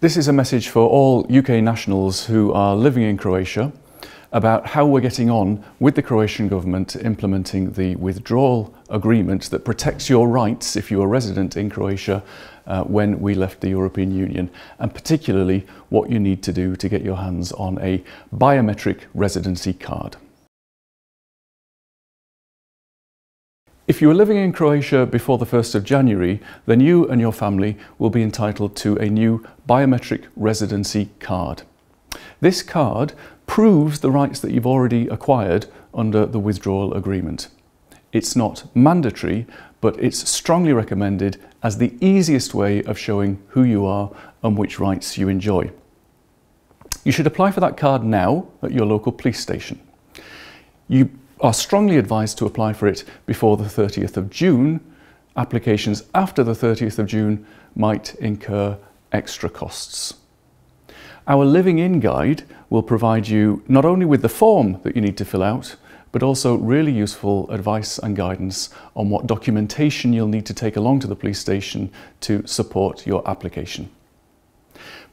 This is a message for all UK nationals who are living in Croatia about how we're getting on with the Croatian government implementing the withdrawal agreement that protects your rights if you're a resident in Croatia when we left the European Union, and particularly what you need to do to get your hands on a biometric residency card. If you were living in Croatia before the 1st of January, then you and your family will be entitled to a new biometric residency card. This card proves the rights that you've already acquired under the withdrawal agreement. It's not mandatory, but it's strongly recommended as the easiest way of showing who you are and which rights you enjoy. You should apply for that card now at your local police station. You are strongly advised to apply for it before the 30th of June. Applications after the 30th of June might incur extra costs. Our Living In guide will provide you not only with the form that you need to fill out, but also really useful advice and guidance on what documentation you'll need to take along to the police station to support your application.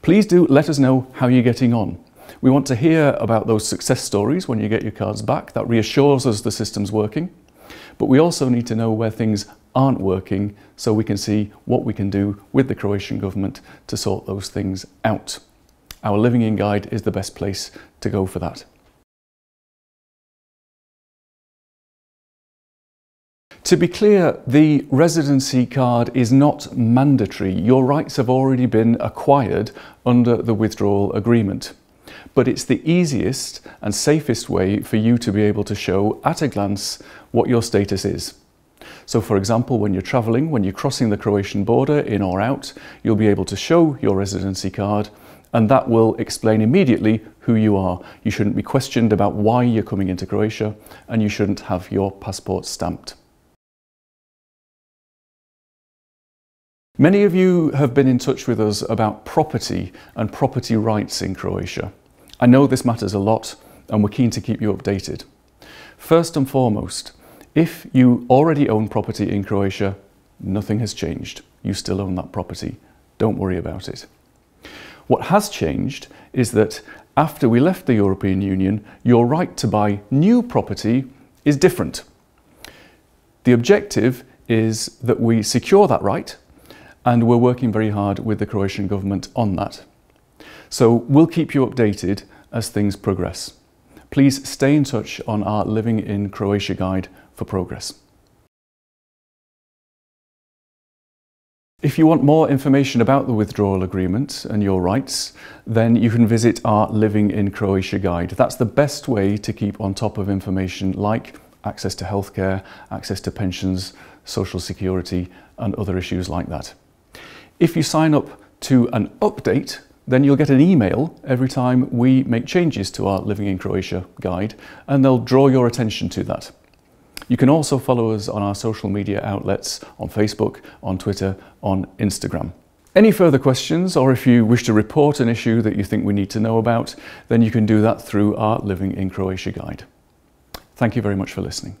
Please do let us know how you're getting on. We want to hear about those success stories when you get your cards back. That reassures us the system's working. But we also need to know where things aren't working so we can see what we can do with the Croatian government to sort those things out. Our Living In guide is the best place to go for that. To be clear, the residency card is not mandatory. Your rights have already been acquired under the withdrawal agreement. But it's the easiest and safest way for you to be able to show at a glance what your status is. So for example, when you're travelling, when you're crossing the Croatian border in or out, you'll be able to show your residency card, and that will explain immediately who you are. You shouldn't be questioned about why you're coming into Croatia, and you shouldn't have your passport stamped. Many of you have been in touch with us about property and property rights in Croatia. I know this matters a lot, and we're keen to keep you updated. First and foremost, if you already own property in Croatia, nothing has changed. You still own that property. Don't worry about it. What has changed is that after we left the European Union, your right to buy new property is different. The objective is that we secure that right, and we're working very hard with the Croatian government on that. So we'll keep you updated as things progress. Please stay in touch on our Living in Croatia guide for progress. If you want more information about the withdrawal agreement and your rights, then you can visit our Living in Croatia guide. That's the best way to keep on top of information like access to healthcare, access to pensions, social security, and other issues like that. If you sign up to an update, then you'll get an email every time we make changes to our Living in Croatia guide, and they'll draw your attention to that. You can also follow us on our social media outlets on Facebook, on Twitter, on Instagram. Any further questions, or if you wish to report an issue that you think we need to know about, then you can do that through our Living in Croatia guide. Thank you very much for listening.